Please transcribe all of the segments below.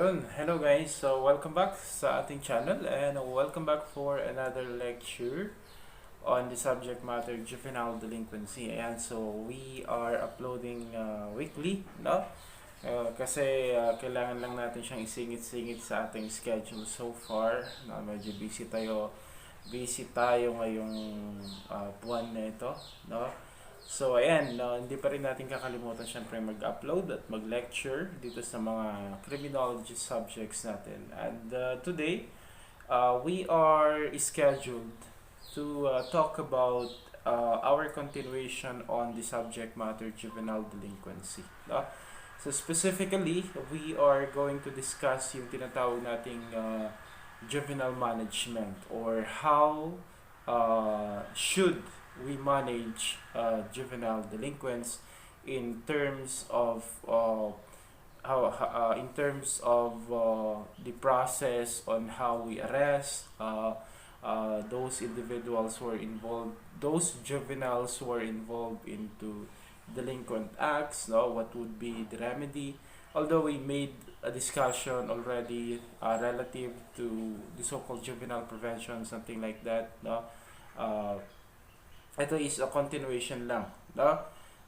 Ayun, hello guys. So welcome back sa ating channel and welcome back for another lecture on the subject matter Juvenile Delinquency. Ayan, so we are uploading weekly, no? Kasi kailangan lang natin siyang isingit-singit sa ating schedule so far. No, medyo busy tayo ngayong buwan na ito, no? So ayan, hindi pa rin natin kakalimutan syempre mag-upload at mag-lecture dito sa mga criminology subjects natin. And today, we are scheduled to talk about our continuation on the subject matter juvenile delinquency. No? So specifically, we are going to discuss yung tinatawag nating juvenile management or how should we manage juvenile delinquents in terms of the process on how we arrest those individuals who are involved, those juveniles who are involved into delinquent acts. No, what would be the remedy? Although we made a discussion already relative to the so-called juvenile prevention, something like that. No, ito is a continuation lang, no?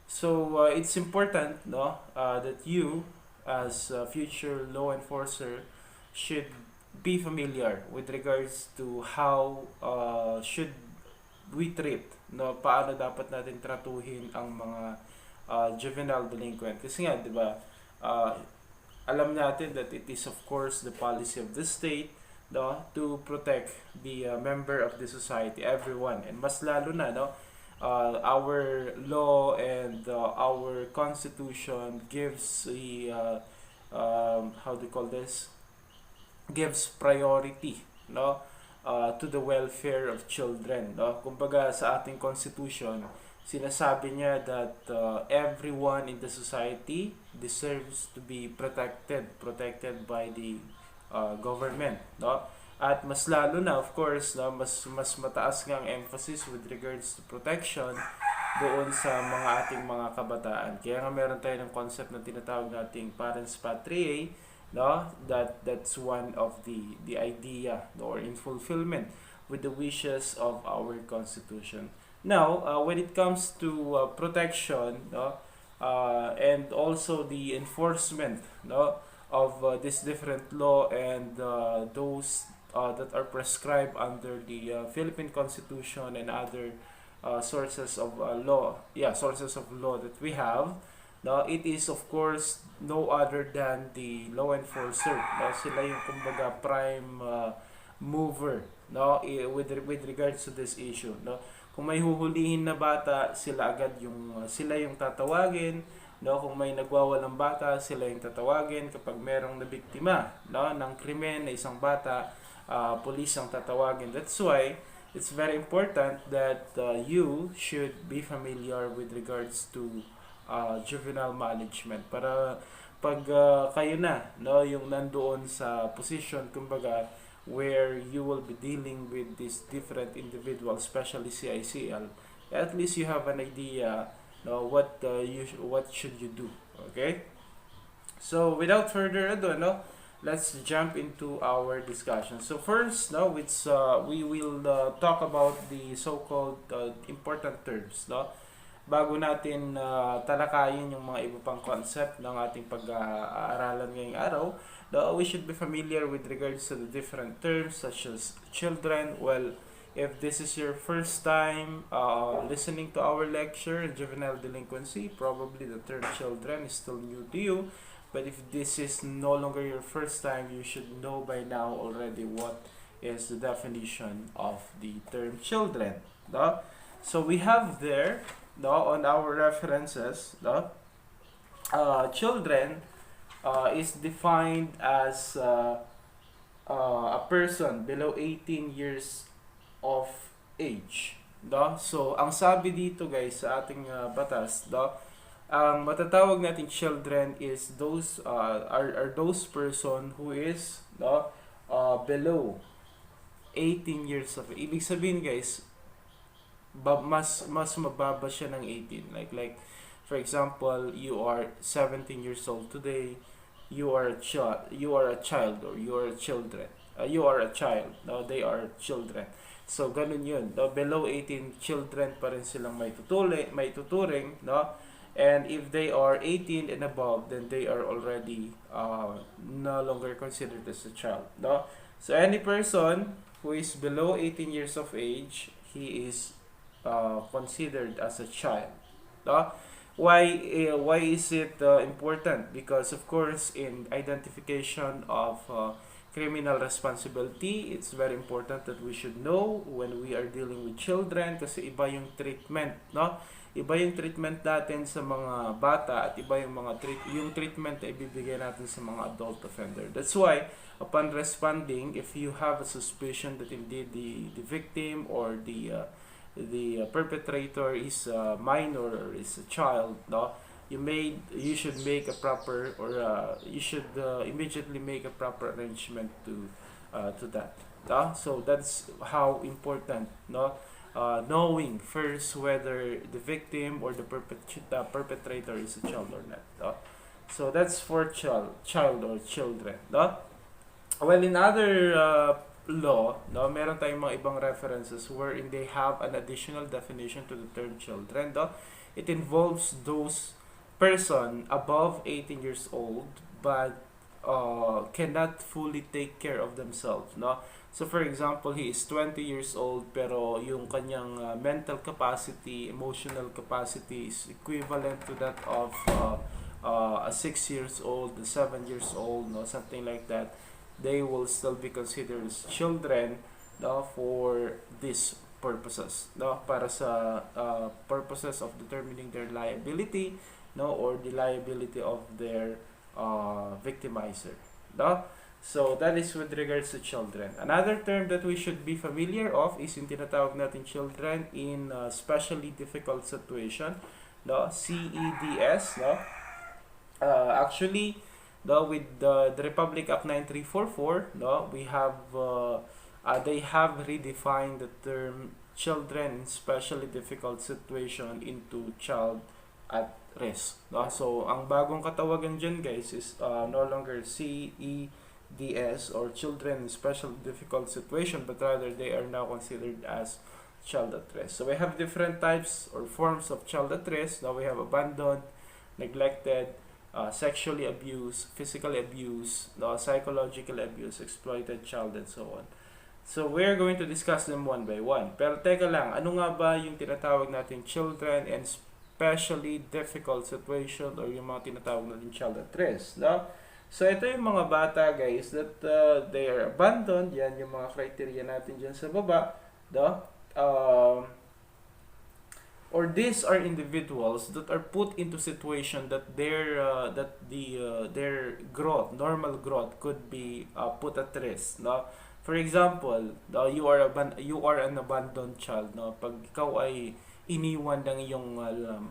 So it's important, no, that you as a future law enforcer should be familiar with regards to how should we treat, no, paano dapat natin tratuhin ang mga juvenile delinquent kasi nga 'di ba, alam natin that it is of course the policy of the state, no, to protect the member of the society, everyone, and mas lalo na, no, our law and our constitution gives the how do you call this, gives priority, no, to the welfare of children, no. Kumbaga sa ating constitution sinasabi niya that everyone in the society deserves to be protected by the government, no? At mas lalo na of course, no, mas mataas nga ang emphasis with regards to protection doon sa mga ating mga kabataan. Kaya nga meron tayo ng concept na tinatawag nating parents patriae, no? That's one of the idea, or in fulfillment with the wishes of our constitution. Now, when it comes to protection, no, and also the enforcement, no, of this different law and those that are prescribed under the Philippine Constitution and other sources of sources of law that we have. No, it is of course no other than the law enforcer. No, sila yung kumbaga prime mover, no, with regards to this issue. No, kung may huhulihin na bata, sila agad sila yung tatawagin. No, kung may nagwawalang bata, sila yung tatawagin. Kapag merong nabiktima, no, ng krimen na isang bata, police ang tatawagin. That's why it's very important that you should be familiar with regards to juvenile management para pag kayo na, no, yung nandoon sa position kumbaga where you will be dealing with these different individuals, especially CICL, at least you have an idea, no, what should you do. Okay, so without further ado, no, let's jump into our discussion. So first, no, we will talk about the so-called important terms, no, bago natin talakayin yung mga iba pang concept ng ating pag-aaralan ngayong araw. We should be familiar with regards to the different terms such as children. Well, if this is your first time listening to our lecture in juvenile delinquency, probably the term children is still new to you. But if this is no longer your first time, you should know by now already what is the definition of the term children. No? So we have there, no, on our references, no, children is defined as a person below 18 years of age. No? So, ang sabi dito guys sa ating batas, no, ang matatawag nating children is those are those person who is, no, below 18 years of age. Ibig sabihin guys, mas mababa siya ng 18. Like for example, you are 17 years old today, you are a child, or you are children. You are a child, no, they are children. So ganun yun, no? Below 18, children pa rin silang may tuturing, no? And if they are 18 and above, then they are already no longer considered as a child, no? So any person who is below 18 years of age, he is considered as a child, no? Why is it important? Because of course, in identification of criminal responsibility, it's very important that we should know when we are dealing with children, kasi iba yung treatment, no? Iba yung treatment natin sa mga bata at iba yung yung treatment na ibibigay natin sa mga adult offender. That's why upon responding, if you have a suspicion that indeed the victim or the perpetrator is a minor or is a child, no, you should make a proper, or you should immediately make a proper arrangement to that, no? So that's how important, no, knowing first whether the victim or the perpetrator is a child or not, no? So that's for child or children, no? Well, in other law, no, meron tayong mga ibang references wherein they have an additional definition to the term children, no? It involves those person above 18 years old but cannot fully take care of themselves, no? So for example, he is 20 years old pero yung kanyang mental capacity, emotional capacity is equivalent to that of a 6 years old, a 7 years old, no, something like that. They will still be considered as children, no, for these purposes, no, para sa purposes of determining their liability, no, or the liability of their victimizer, no. So that is with regards to children. Another term that we should be familiar of is yung tinatawag natin children in specially difficult situation, no, CEDS, no. Actually, no, with the Republic Act 9344, no, we have they have redefined the term children in specially difficult situation into child at risk, no? So ang bagong katawagan dyan, guys, is no longer CEDS or children in special difficult situation, but rather they are now considered as child at risk. So we have different types or forms of child at risk. Now we have abandoned, neglected, sexually abused, physically abused, psychological abuse, exploited child, and so on. So we're going to discuss them one by one. Pero teka lang, ano nga ba yung tinatawag natin children and especially difficult situation, or yung mga tinatawag natin child at risk, no? So ito yung mga bata, guys, that they are abandoned. Yan yung mga criteria natin dyan sa baba, no? Or these are individuals that are put into situation that their growth, normal growth, could be put at risk, no? For example, you are an abandoned child, no? Pag ikaw ay iniwan ng iyong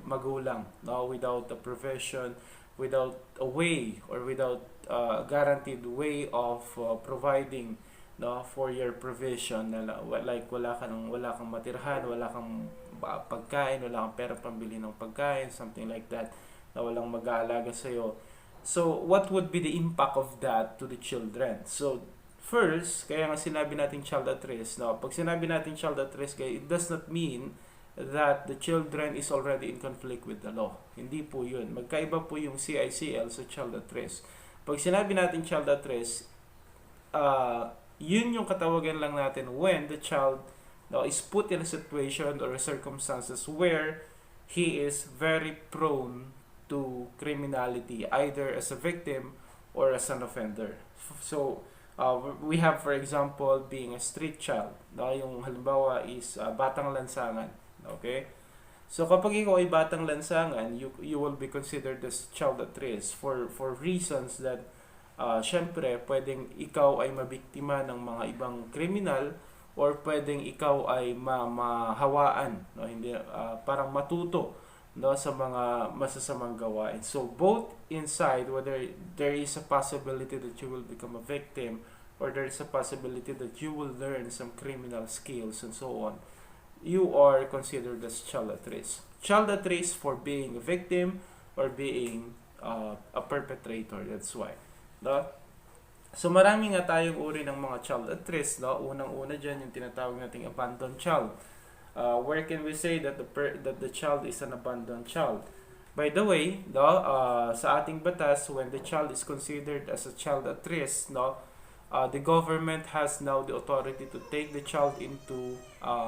magulang, no, without a provision, without a way, or without a guaranteed way of providing, no, for your provision, like wala kang matirhan, wala kang pagkain, wala kang pera pambili ng pagkain, something like that, na walang mag-aalaga sa'yo. So what would be the impact of that to the children? So first, kaya nga sinabi natin child at risk, no? Pag sinabi natin child at risk, it does not mean that the children is already in conflict with the law. Hindi po yun. Magkaiba po yung CICL sa child at risk. Pag sinabi natin child at risk, yun yung katawagan lang natin when the child is put in a situation or circumstances where he is very prone to criminality, either as a victim or as an offender. So we have, for example, being a street child, no? Yung halimbawa is batang lansangan, okay? So kapag ikaw ay batang lansangan, you will be considered as child at risk for reasons that syempre pwedeng ikaw ay mabiktima ng mga ibang kriminal, or pwedeng ikaw ay mahawaan, no? Hindi parang matuto, no, sa mga masasamang gawain. So both inside, whether there is a possibility that you will become a victim, or there is a possibility that you will learn some criminal skills and so on, you are considered as child at risk. Child at risk for being a victim or being a perpetrator. That's why. no? So marami nga tayong uri ng mga child at risk, no? Unang-una diyan yung tinatawag nating abandoned child. Where can we say that the child is an abandoned child? By the way, no, sa ating batas, when the child is considered as a child at risk, no, the government has now the authority to take the child into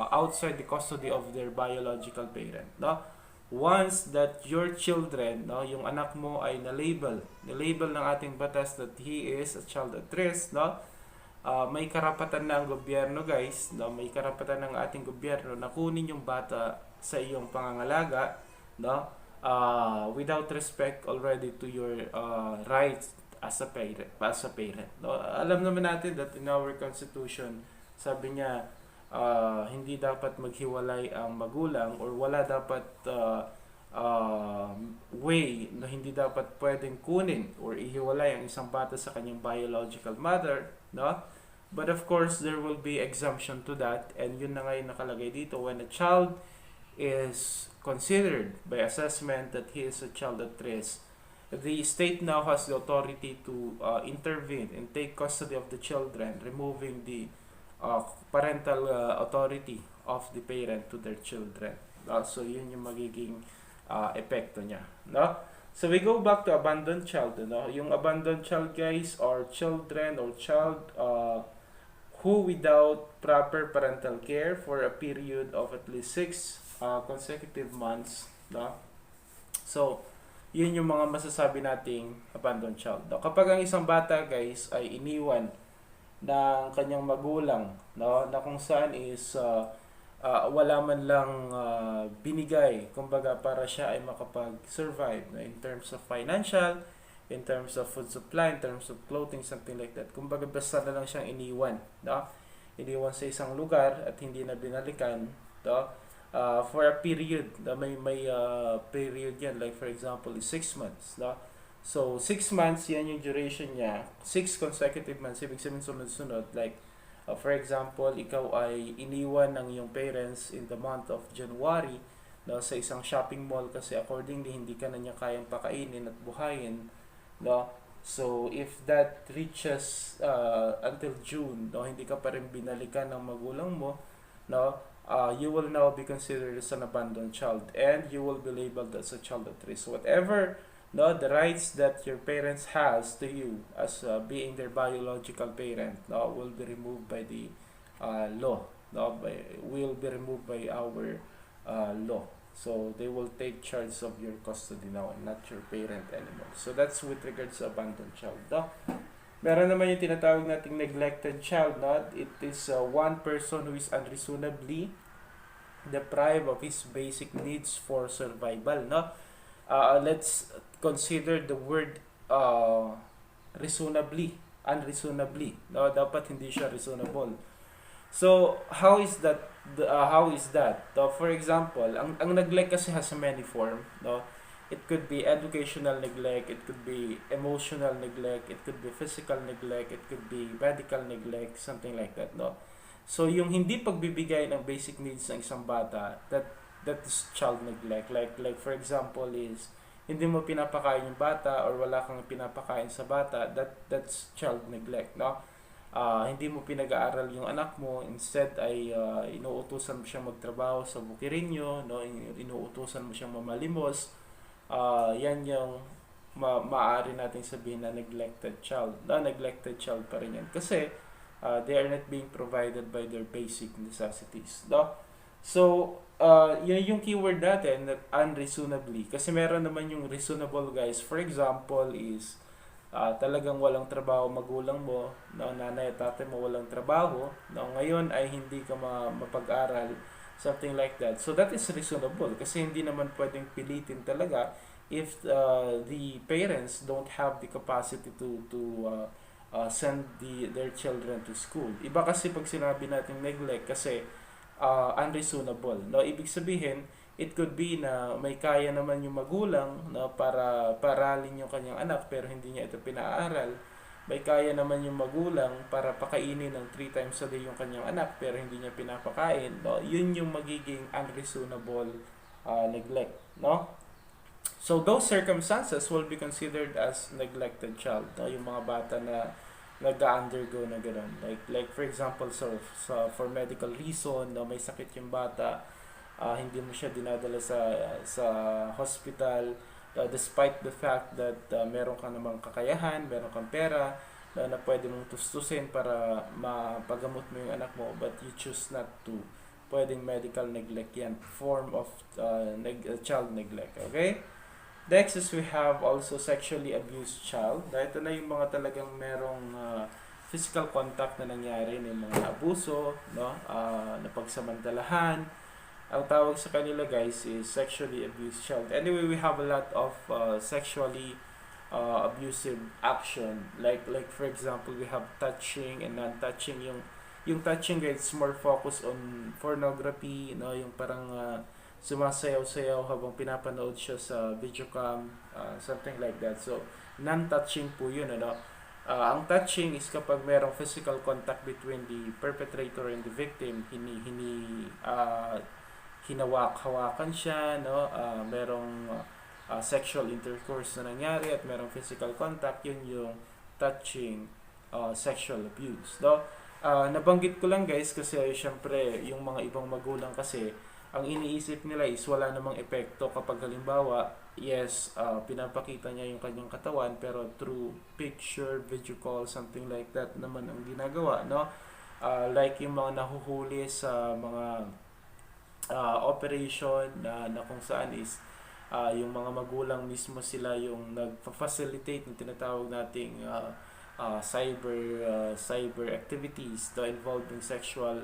outside the custody of their biological parent, no? Once that your children, no, yung anak mo ay na-label ng ating batas that he is a child at risk, no, may karapatan na ang gobyerno, guys, no, may karapatan ng ating gobyerno na kunin yung bata sa iyong pangangalaga, no, without respect already to your rights as a parent. No, alam naman natin that in our constitution, sabi niya hindi dapat maghiwalay ang magulang, or wala dapat way na hindi dapat pwedeng kunin or ihiwalay ang isang bata sa kanyang biological mother, no? But of course, there will be exemption to that, and yun na nga yung nakalagay dito. When a child is considered by assessment that he is a child at risk, the state now has the authority to intervene and take custody of the children, removing the parental authority of the parent to their children. So yun yung magiging epekto niya, no? So we go back to abandoned child, no? Yung abandoned child, guys, are children or child who without proper parental care for a period of at least 6 consecutive months, no? So yun yung mga masasabi nating abandoned child, no? Kapag ang isang bata, guys, ay iniwan ng kanyang magulang, no, na kung saan is wala man lang binigay, kumbaga, para siya ay makapag-survive, no, in terms of financial, in terms of food supply, in terms of clothing, something like that. Kumbaga, basta na lang siyang iniwan, no? Iniwan sa isang lugar at hindi na binalikan, no? For a period, may period yan, like for example is 6 months, no? So 6 months, yan yung duration niya, 6 consecutive months, ibig sabihin sunod-sunod, like for example, ikaw ay iniwan ng iyong parents in the month of January, no, sa isang shopping mall kasi accordingly hindi ka na niya kayang pakainin at buhayin, no? So if that reaches until June, no, hindi ka pa rin binalikan ng magulang mo, no, you will now be considered as an abandoned child, and you will be labeled as a child at risk. Whatever, no, the rights that your parents has to you as being their biological parent, no, will be removed by the law, no, will be removed by our law. So they will take charge of your custody now and not your parent anymore. So that's with regards to abandoned child, no? Meron naman yung tinatawag nating neglected child, no? It is one person who is unreasonably deprived of his basic needs for survival, no? Let's consider the word unreasonably, no? Dapat hindi siya reasonable. So how is that? For example, ang neglect kasi has many form, no? It could be educational neglect, it could be emotional neglect, it could be physical neglect, it could be medical neglect, something like that, no? So yung hindi pagbibigay ng basic needs ng isang bata, that is child neglect. Like for example is hindi mo pinapakain yung bata, or wala kang pinapakain sa bata, that's child neglect, no? Hindi mo pinag-aaral yung anak mo, instead ay inuutusan mo siyang magtrabaho sa bukirinyo, no? Inuutusan mo siyang mamalimos. Yan yung maaari nating sabihin na neglected child. Neglected child pa rin yan kasi they are not being provided by their basic necessities, no? So yun yung keyword natin, that unreasonably, kasi meron naman yung reasonable, guys. For example is talagang walang trabaho magulang mo, no? Nanay at tatay mo walang trabaho, no? Ngayon ay hindi ka mapag-aral, something like that. So that is reasonable kasi hindi naman pwedeng pilitin talaga if the parents don't have the capacity to send their children to school. Iba kasi pag sinabi natin neglect kasi unreasonable, no? Ibig sabihin, it could be na may kaya naman yung magulang, no, para paralin yung kanyang anak pero hindi niya ito pinaaral. May kaya naman yung magulang para pakainin ng 3 times a day yung kanyang anak pero hindi niya pinapakain, no? Yun yung magiging unreasonable neglect, no? So those circumstances will be considered as neglected child, no? Yung mga bata na nag-undergo na gano'n. Like for example, for medical reason, no, may sakit yung bata, hindi mo siya dinadala sa hospital, despite the fact that meron ka namang kakayahan, meron kang pera, na pwede mong tustusin para mapagamot mo yung anak mo, but you choose not to. Pwedeng medical neglect yan, form of child neglect. Okay? Next is we have also sexually abused child. Ito na yung mga talagang merong physical contact na nangyari ng mga abuso, no? Napagsamantalahan. Ang tawag sa kanila guys is sexually abused child. Anyway, we have a lot of sexually abusive action. Like for example, we have touching and non-touching. Yung touching guys more focused on pornography, no? Yung parang sumasayaw-sayaw habang pinapanood siya sa video cam, something like that. So, non-touching po yun, ano? Ang touching is kapag merong physical contact between the perpetrator and the victim, hinawak-hawakan siya, no? Merong sexual intercourse na nangyari at merong physical contact, yun yung touching sexual abuse, no? Nabanggit ko lang guys kasi syempre yung mga ibang magulang kasi ang iniisip nila is wala namang epekto kapag halimbawa, yes, pinapakita niya yung kanyang katawan pero through picture, video call, something like that naman ang ginagawa, no? Like yung mga nahuhuli sa mga operation na kung saan is yung mga magulang mismo sila yung nagfa-facilitate ng tinatawag nating cyber activities involving sexual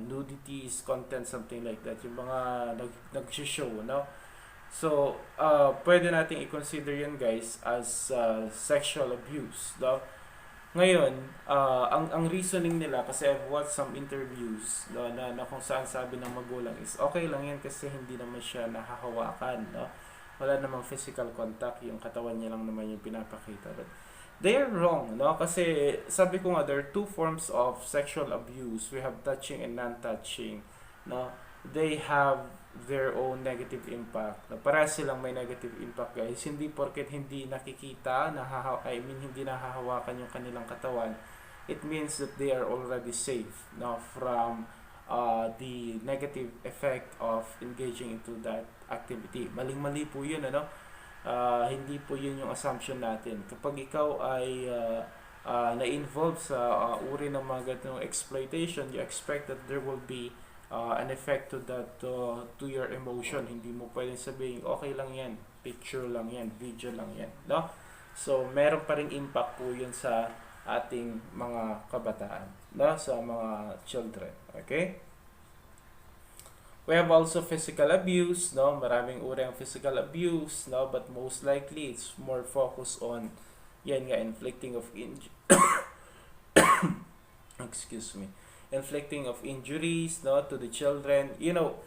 nudities, content, something like that. Yung mga nag-show, no? So, pwede nating i-consider yun guys as sexual abuse, no? Ngayon, ang reasoning nila, kasi I've watched some interviews no, na kung saan sabi ng magulang is okay lang yan kasi hindi naman siya nahahawakan, no? Wala namang physical contact, yung katawan niya lang naman yung pinapakita. But they are wrong, no? Kasi sabi ko nga, there are two forms of sexual abuse. We have touching and non-touching, no? They have their own negative impact. No? Para silang may negative impact, guys. Hindi porket hindi nakikita, hindi nahahawakan yung kanilang katawan, it means that they are already safe, no, from the negative effect of engaging into that activity. Maling-mali po yun, ano? Hindi po yun yung assumption natin. Kapag ikaw ay na-involve sa uri ng mga ganitong exploitation, you expect that there will be an effect to that, to your emotion. Hindi mo pwedeng sabihin, okay lang yan, picture lang yan, video lang yan, no? So, meron pa ring impact po yun sa ating mga kabataan, no? Sa mga children, okay? We have also physical abuse, no? Maraming uri ang physical abuse, no? But most likely, it's more focused on, yan nga, inflicting of excuse me, inflicting of injuries, no, to the children. You know,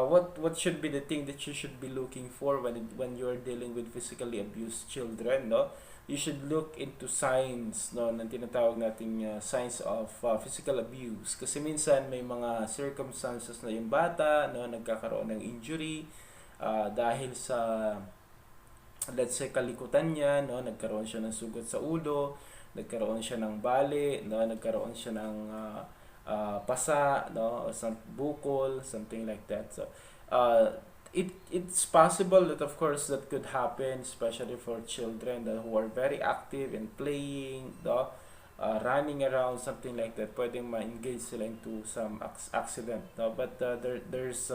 what should be the thing that you should be looking for when you're dealing with physically abused children, no? You should look into signs, no, ng tinatawag nating signs of physical abuse. Kasi minsan may mga circumstances na yung bata, no, nagkakaroon ng injury dahil sa, let's say, kalikutan niya, no, nagkaroon siya ng sugat sa ulo, nagkaroon siya ng bali, no, nagkaroon siya ng pasa, no, bukol, something like that. So, it's possible that of course that could happen, especially for children who are very active in playing, no, running around, something like that. Pwedeng ma-engage sila into some accident, no? But there's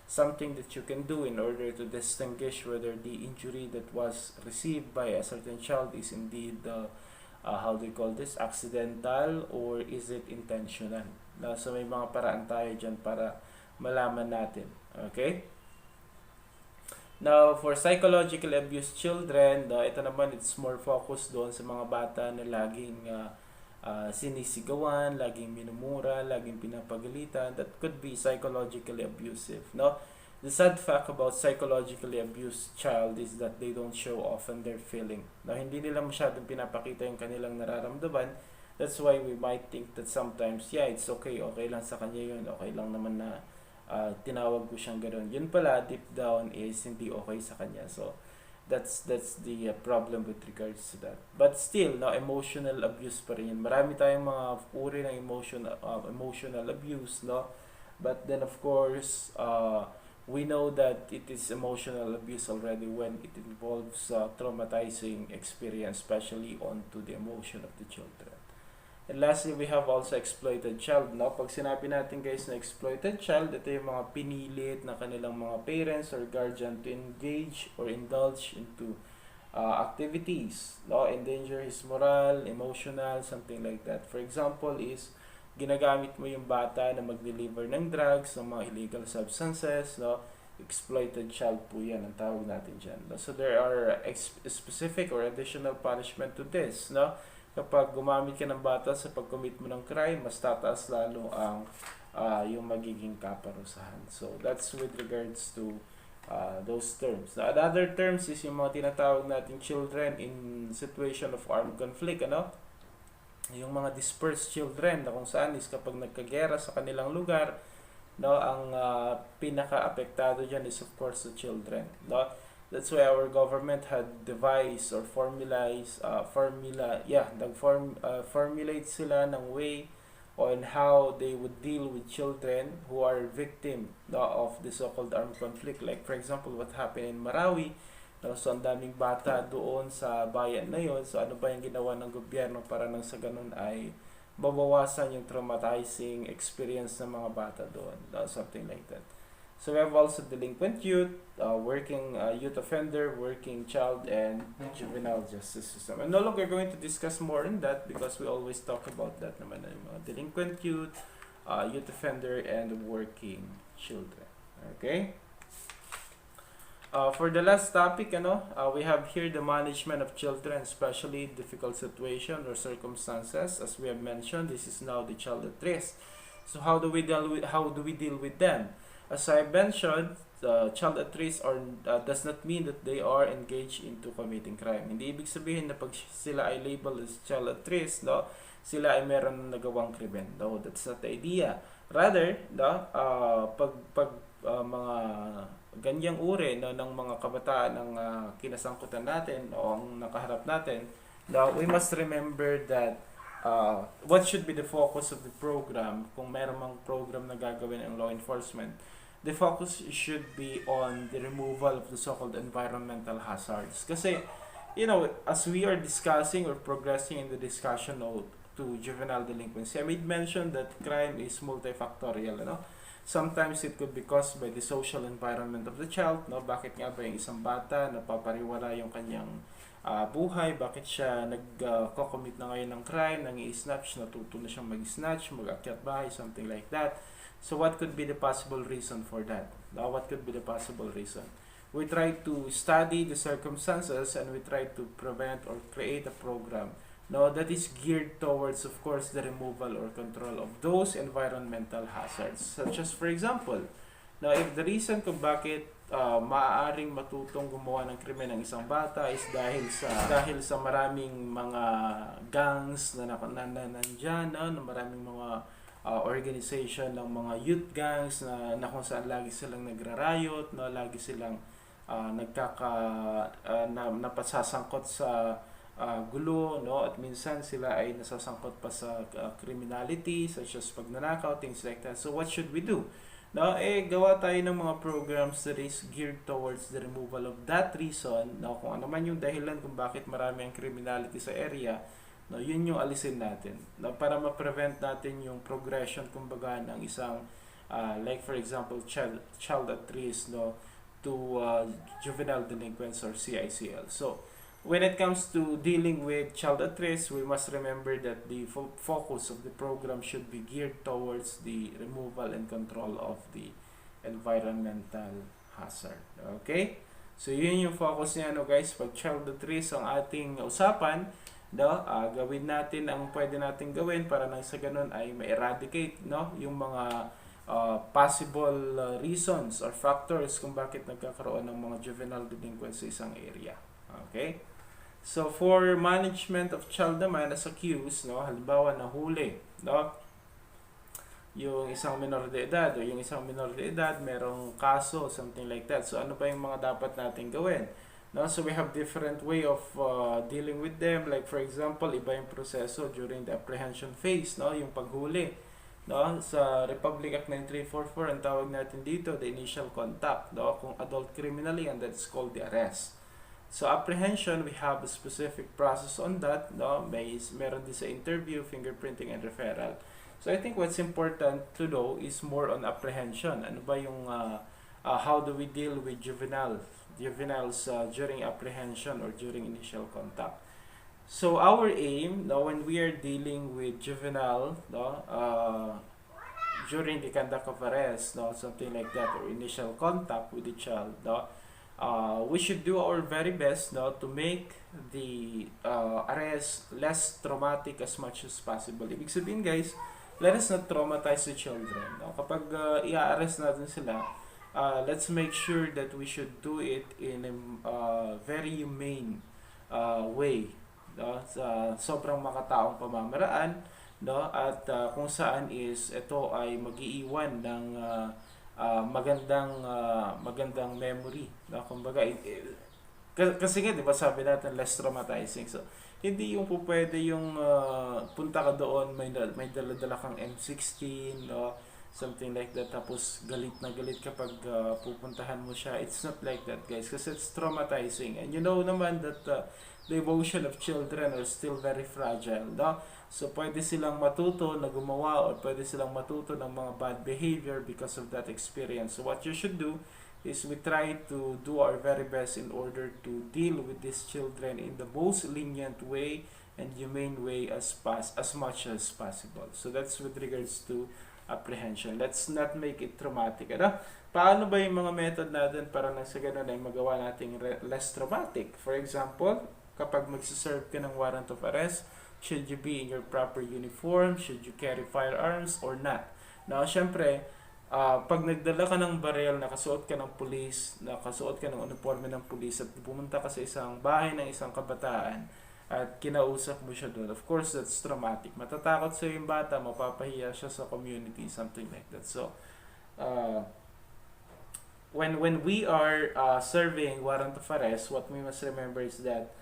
something that you can do in order to distinguish whether the injury that was received by a certain child is indeed how do you call this, accidental, or is it intentional, no? So may mga paraan tayo dyan para malaman natin, okay? Now, for psychologically abused children, ito naman, it's more focused doon sa mga bata na laging sinisigawan, laging minumura, laging pinapagalitan. That could be psychologically abusive, no? The sad fact about psychologically abused child is that they don't show often their feeling. Now, hindi nila masyadong pinapakita yung kanilang nararamdaman. That's why we might think that sometimes, yeah, it's okay lang sa kanya yun, okay lang naman na tinawag ko siyang gano'n. Yun pala, deep down is hindi okay sa kanya. So, that's the problem with regards to that. But still, no, emotional abuse pa rin yun. Marami tayong mga uri ng emotional abuse, no? But then, of course, we know that it is emotional abuse already when it involves traumatizing experience, especially onto the emotion of the children. And lastly, we have also exploited child, no? Pag sinabi natin guys na exploited child, ito yung mga pinilit na kanilang mga parents or guardian to engage or indulge into activities, no? Endanger his moral, emotional, something like that. For example is, ginagamit mo yung bata na mag-deliver ng drugs, ng mga illegal substances, no? Exploited child po yan, ang tawag natin dyan. No? So there are specific or additional punishment to this, no? Kapag gumamit ka ng bata sa pag-commit mo ng crime, mas tataas lalo ang yung magiging kaparusahan. So that's with regards to those terms. Now, another terms is yung mga tinatawag nating children in situation of armed conflict, ano? Yung mga dispersed children na kung saan is kapag nagkagera sa kanilang lugar, no, ang pinaka-apektado dyan is of course the children, no? That's why our government had devised or formulate sila ng way on how they would deal with children who are victim, no, of the so-called armed conflict. Like for example, what happened in Marawi, no? So ang daming bata doon sa bayan na yun. So ano ba yung ginawa ng gobyerno para nang sa ganun ay babawasan yung traumatizing experience ng mga bata doon, no? Something like that. So we have also delinquent youth, working youth offender, working child, and juvenile justice system. I'm no longer going to discuss more in that because we always talk about that naman, delinquent youth, youth offender, and working children. Okay? For the last topic, we have here the management of children, especially difficult situation or circumstances. As we have mentioned, this is now the child at risk. So how do we deal with them? As I mentioned, child at risk does not mean that they are engaged into committing crime. Hindi ibig sabihin na pag sila ay labeled as child at risk, no, sila ay meron na nagawang krimen. No, that's not the idea. Rather, no, mga ganyang uri, no, ng mga kabataan ng kinasangkutan natin o ang nakaharap natin, no, we must remember that what should be the focus of the program, kung meron mang program na gagawin ng law enforcement, the focus should be on the removal of the so-called environmental hazards. Kasi, as we are discussing or progressing in the discussion to juvenile delinquency, I made mention that crime is multifactorial, Sometimes it could be caused by the social environment of the child, no? Bakit nga ba yung isang bata napapariwara yung kanyang buhay, bakit siya nag-commit na ngayon ng crime, nang-i-snatch, natuto na siyang mag-snatch, mag-akyat bahay, something like that. So what could be the possible reason for that? What could be the possible reason? We try to study the circumstances and we try to prevent or create a program, that is geared towards, of course, the removal or control of those environmental hazards. Such as, for example, if the reason kung bakit maaaring matutong gumawa ng krimen ng isang bata is dahil sa maraming mga gangs na nandyan, na maraming mga organization ng mga youth gangs na kung saan lagi silang nagrarayot, lagi silang napasasangkot sa gulo, at minsan sila ay nasasangkot pa sa criminality such as pagnanakaw, things like that. So what should we do? Gawa tayo ng mga programs that is geared towards the removal of that reason, kung ano man yung dahilan kung bakit marami ang criminality sa area, yun yung alisin natin, para ma-prevent natin yung progression kumbaga ng isang like for example child at risk, to juvenile delinquency or CICL. So when it comes to dealing with child at risk, we must remember that the focus of the program should be geared towards the removal and control of the environmental hazard. Okay? So yun yung focus niya, guys. Pag child at risk ang ating usapan, gawin natin ang pwede nating gawin para nang sa ganun ay ma-eradicate, yung mga possible reasons or factors kung bakit nagkakaroon ng mga juvenile delinquency sa isang area. Okay? So for management of child naman as accused, halimbawa nahuli, yung isang minor de edad o yung isang minor de edad merong kaso, something like that. So ano pa yung mga dapat natin gawin? No, so we have different way of dealing with them. Like for example, iba yung proseso during the apprehension phase, no, yung paghuli. No, sa Republic Act 9344, ang tawag natin dito, the initial contact, no, kung adult criminally, and that's called the arrest. So apprehension, we have a specific process on that, no, meron din sa interview, fingerprinting, and referral. So I think what's important to know is more on apprehension. Ano ba yung how do we deal with juveniles during apprehension or during initial contact? So our aim, no, when we are dealing with juvenile, no, during the conduct of arrest, no, something like that, or initial contact with the child, no, we should do our very best, no, to make the arrest less traumatic as much as possible. Ibig sabihin, guys, let us not traumatize the children. No? Kapag i-arrest natin sila, let's make sure that we should do it in a very humane way, no, sa sobrang makataong pamamaraan, no, at kung saan is ito ay mag-iiwan ng magandang memory, no, kumbaga kasi nga 'di ba sabi natin less traumatizing. So hindi yung po pwede yung punta ka doon, may dala-dala kang M16, no, something like that, tapos galit na galit kapag pupuntahan mo siya. It's not like that, guys, kasi it's traumatizing, and you know naman that the emotion of children are still very fragile, no? So pwede silang matuto na gumawa, or pwede silang matuto ng mga bad behavior because of that experience. So what you should do is we try to do our very best in order to deal with these children in the most lenient way and humane way as much as possible. So that's with regards to apprehension. Let's not make it traumatic. Ano? Paano ba yung mga method natin para nang sa ganun ay magawa nating less traumatic? For example, kapag magsiserve ka ng warrant of arrest, should you be in your proper uniform? Should you carry firearms or not? Now, syempre, pag nagdala ka ng baril, nakasuot ka ng pulis, nakasuot ka ng uniforme ng pulis, at pumunta ka sa isang bahay ng isang kabataan, at kinausap mo siya doon, of course, that's traumatic. Matatakot sa yung bata, mapapahiya siya sa community, something like that. So, when we are serving warrant of arrest, what we must remember is that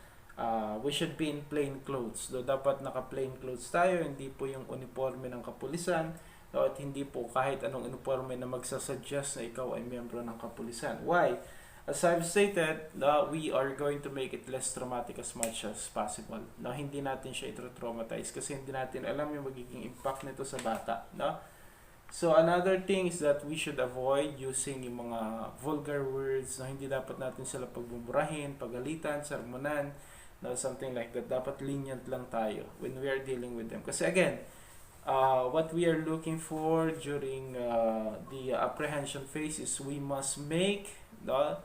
we should be in plain clothes. So, dapat naka-plain clothes tayo, hindi po yung uniforme ng kapulisan, at hindi po kahit anong uniforme na magsasuggest na ikaw ay miyembro ng kapulisan. Why? As I've stated, we are going to make it less traumatic as much as possible. No, hindi natin siya ito-traumatize kasi hindi natin alam yung magiging impact nito sa bata. No? So another thing is that we should avoid using yung mga vulgar words. No? Hindi dapat natin sila pagbuburahin, pagalitan, sermonan, no? Something like that. Dapat lenient lang tayo when we are dealing with them. Kasi again, what we are looking for during the apprehension phase is we must make the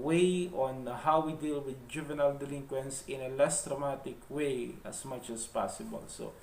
way on how we deal with juvenile delinquents in a less traumatic way as much as possible. So,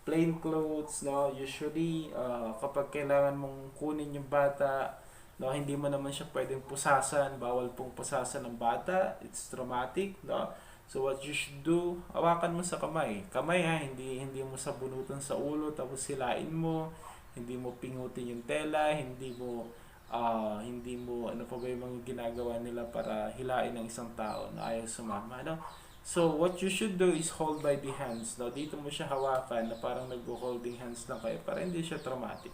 plain clothes, no, usually kapag kailangan mong kunin yung bata, no, hindi mo naman siya pwedeng pusasan, bawal pong pusasan ng bata, it's traumatic, no. So what you should do, hawakan mo sa kamay. Kamay ha, hindi mo sabunutan sa ulo tapos hilain mo, hindi mo pingutin yung tela, hindi mo ano pa ba yung mga ginagawa nila para hilain ng isang tao na ayaw sumama, no? So what you should do is hold by the hands. No? Dito mo siya hawakan na parang nagho-holding hands lang kayo para hindi siya traumatic.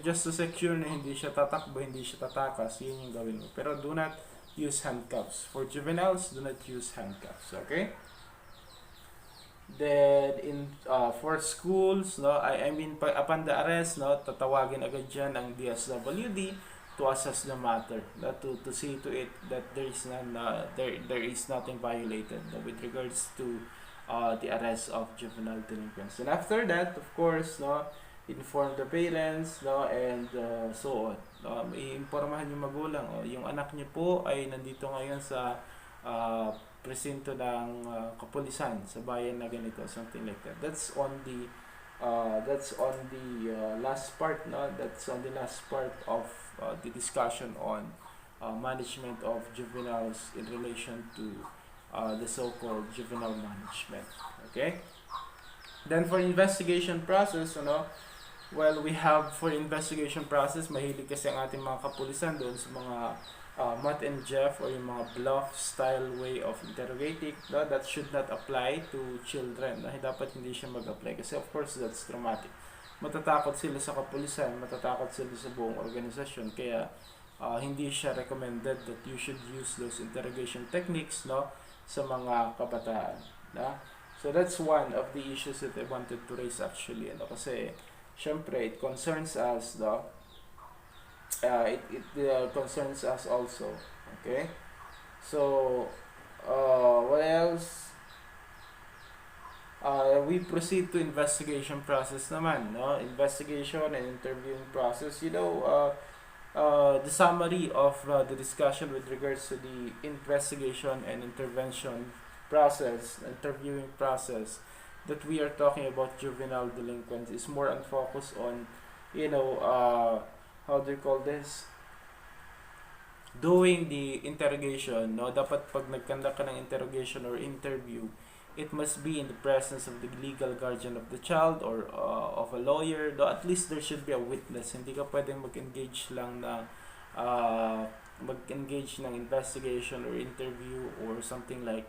Just to secure na hindi siya tatakbo, hindi siya tatakas, yun yung gawin mo. Pero do not use handcuffs. For juveniles, do not use handcuffs. Okay? Then for schools, no, I mean upon the arrest, no, tatawagin agad diyan ang DSWD to assess the matter, to see to it that there is nothing violated, no, with regards to the arrest of juvenile delinquents. And after that, of course, no, inform the parents, no, and so on. I-impormahan yung magulang, yung anak niyo po ay nandito ngayon sa presinto ng kapulisan sa bayan na ganito, something like that. That's on the last part, no? That's on the last part of the discussion on management of juveniles in relation to the so-called juvenile management. Okay? Then for investigation process, Well, we have for investigation process, mahilig kasi ang ating mga kapulisan doon sa mga Matt and Jeff or yung mga bluff style way of interrogating, no? That should not apply to children. No? Dapat hindi siya mag-apply kasi of course that's traumatic. Matatakot sila sa kapulisan, matatakot sila sa buong organisasyon, kaya hindi siya recommended that you should use those interrogation techniques, no, sa mga kabataan. No? So that's one of the issues that I wanted to raise actually, ano, kasi syempre it concerns us, no? It concerns us also. Okay, so what else? We proceed to investigation process naman, no? Investigation and interviewing process, you know, the summary of the discussion with regards to the investigation and intervention process, interviewing process that we are talking about juvenile delinquents is more on focus on, you know, how do you call this? Doing the interrogation, no? Dapat pag nagkanda ka ng interrogation or interview, it must be in the presence of the legal guardian of the child or of a lawyer. No? At least there should be a witness. Hindi ka pwedeng mag-engage lang na mag-engage ng investigation or interview or something like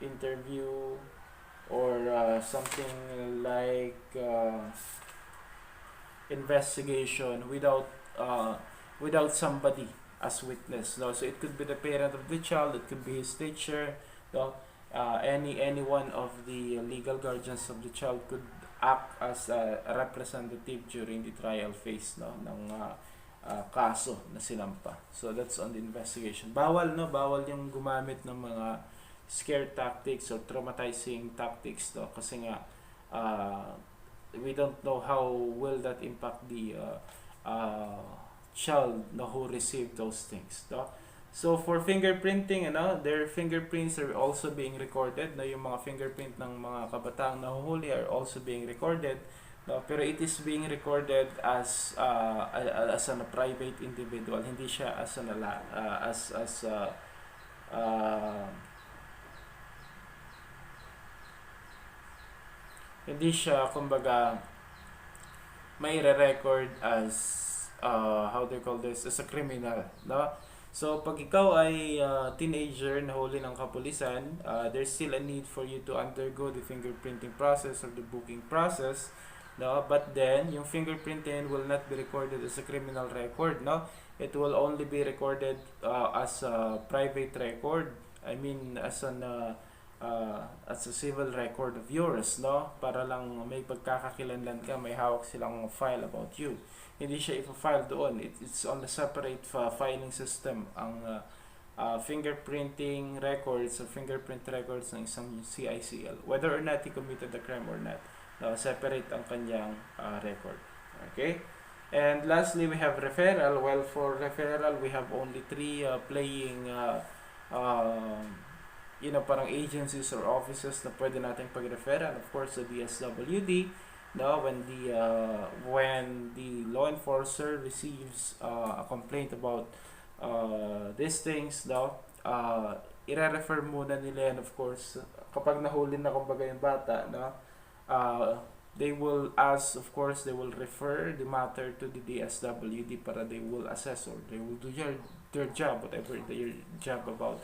interview or something like investigation without somebody as witness. No? So it could be the parent of the child, it could be his teacher, no? Any one of the legal guardians of the child could act as a representative during the trial phase, no, ng kaso na sinampa. So that's on the investigation. Bawal, no, bawal yung gumamit ng mga scare tactics or traumatizing tactics, no, kasi nga we don't know how will that impact the child, no, who received those things, no? So for fingerprinting, ano, their fingerprints are also being recorded, no, yung mga fingerprint ng mga kabataang nahuhuli are also being recorded, no, pero it is being recorded as an a private individual, hindi siya as an hindi siya kumbaga may re-record as how do you call this, as a criminal, no? So pag ikaw ay teenager na huli ng kapulisan, there's still a need for you to undergo the fingerprinting process or the booking process, no? But then yung fingerprinting will not be recorded as a criminal record, no? It will only be recorded as a private record. I mean as a civil record of yours, no? Para lang may pagkakakilanlan ka, may hawak silang file about you. Hindi siya ipa-file doon. It's on a separate filing system ang fingerprinting records or fingerprint records ng isang CICL. Whether or not he committed the crime or not, separate ang kanyang record. Okay? And lastly, we have referral. Well, for referral, we have only three playing parang agencies or offices na pwede natin pag-referral. Of course, the DSWD, no, when the law enforcer receives a complaint about these things, no, i-refer muna nila yan, of course, kapag nahuli na kumbaga yung bata, no, they will refer the matter to the DSWD para they will assess or they will do their job, whatever their job about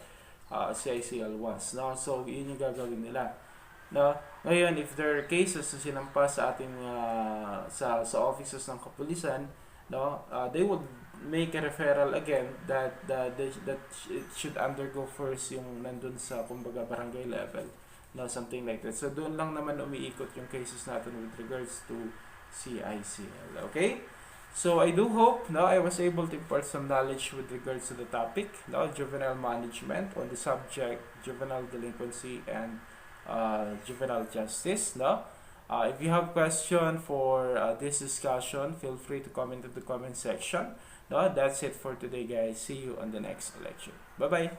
CICL was, no. So yun yung gagawin nila, no. Ngayon, if there are cases na sinampa sa ating sa offices ng kapulisan, no, they would make a referral again that it should undergo first yung nandun sa kumbaga barangay level, no, something like that. So doon lang naman umiikot yung cases natin with regards to CICL. Okay? So I do hope, no, I was able to impart some knowledge with regards to the topic, no, juvenile management on the subject juvenile delinquency and juvenile justice, no. If you have question for this discussion, feel free to comment in the comment section. No, that's it for today, guys. See you on the next lecture. Bye bye.